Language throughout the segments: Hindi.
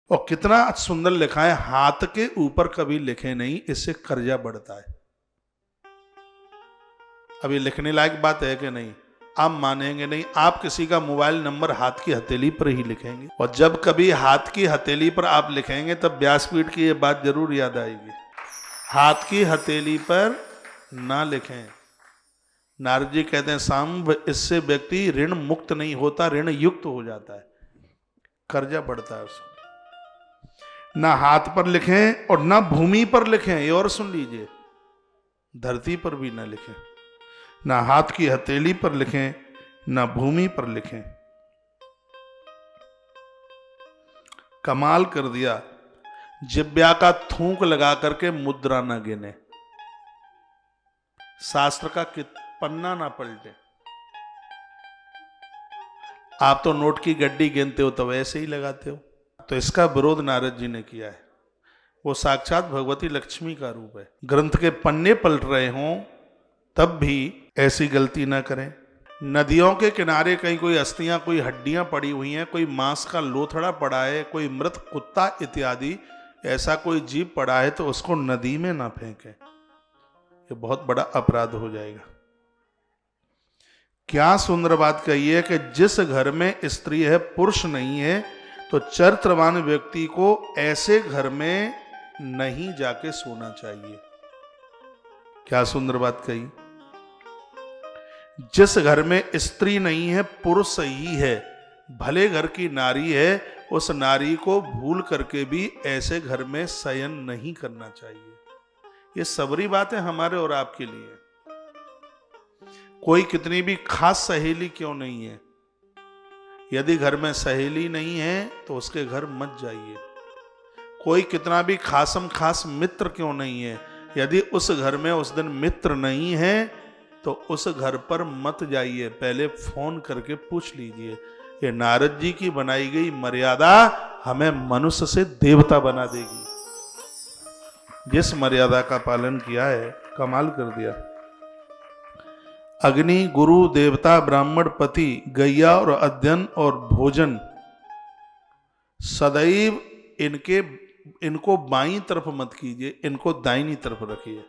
और कितना सुंदर लिखा है, हाथ के ऊपर कभी लिखे नहीं, इससे कर्जा बढ़ता है। अभी लिखने लायक बात है कि नहीं? आप मानेंगे नहीं, आप किसी का मोबाइल नंबर हाथ की हथेली पर ही लिखेंगे, और जब कभी हाथ की हथेली पर आप लिखेंगे तब व्यासपीठ की ये बात जरूर याद आएगी, हाथ की हथेली पर ना लिखें। नारद जी कहते हैं सांब, इससे व्यक्ति ऋण मुक्त नहीं होता, ऋण युक्त हो जाता है, कर्जा बढ़ता है उसको। ना हाथ पर लिखें और ना भूमि पर लिखें, ये और सुन लीजिए, धरती पर भी ना लिखें, ना हाथ की हथेली पर लिखें, ना भूमि पर लिखें। कमाल कर दिया, जिब्या का थूक लगा करके मुद्रा ना गिने, शास्त्र का पन्ना ना पलटे। आप तो नोट की गड्डी गिनते हो तो वैसे ही लगाते हो। तो इसका विरोध नारद जी ने किया है। वो साक्षात भगवती लक्ष्मी का रूप है। ग्रंथ के पन्ने पलट रहे हों तब भी ऐसी गलती ना करें। नदियों के किनारे कहीं कोई अस्थियां, कोई हड्डियां पड़ी हुई हैं, कोई मांस का लोथड़ा पड़ा है, कोई मृत कुत्ता इत्यादि ऐसा कोई जीव पड़ा है, तो उसको नदी में ना फेंकें, ये बहुत बड़ा अपराध हो जाएगा। क्या सुंदर बात कही है कि जिस घर में स्त्री है, पुरुष नहीं है, तो चरित्रवान व्यक्ति को ऐसे घर में नहीं जाके सोना चाहिए। क्या सुंदर बात कही। जिस घर में स्त्री नहीं है, पुरुष ही है, भले घर की नारी है, उस नारी को भूल करके भी ऐसे घर में शयन नहीं करना चाहिए। ये सबरी बात है हमारे और आपके लिए। कोई कितनी भी खास सहेली क्यों नहीं है, यदि घर में सहेली नहीं है तो उसके घर मत जाइए। कोई कितना भी खासम खास मित्र क्यों नहीं है, यदि उस घर में उस दिन मित्र नहीं है तो उस घर पर मत जाइए, पहले फोन करके पूछ लीजिए। ये नारद जी की बनाई गई मर्यादा हमें मनुष्य से देवता बना देगी। जिस मर्यादा का पालन किया है, कमाल कर दिया। अग्नि, गुरु, देवता, ब्राह्मण, पति, गैया और अध्ययन और भोजन, सदैव इनको बाईं तरफ मत कीजिए, इनको दाहिनी तरफ रखिए।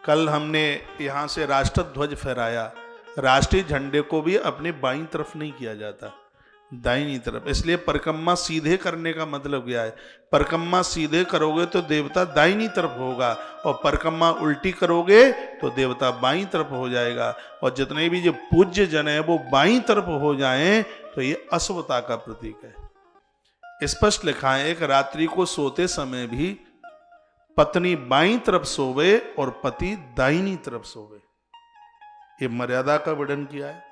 कल हमने यहां से राष्ट्र ध्वज फहराया, राष्ट्रीय झंडे को भी अपने बाईं तरफ नहीं किया जाता, दाहिनी तरफ। इसलिए परिक्रमा सीधे करने का मतलब क्या है, परिक्रमा सीधे करोगे तो देवता दाहिनी तरफ होगा, और परिक्रमा उल्टी करोगे तो देवता बाईं तरफ हो जाएगा। और जितने भी जो पूज्य जन है वो बाईं तरफ हो जाएं तो ये अशुभता का प्रतीक है। स्पष्ट लिखा है, एक रात्रि को सोते समय भी पत्नी बाईं तरफ सोवे और पति दाहिनी तरफ सोवे। ये मर्यादा का वर्णन किया है।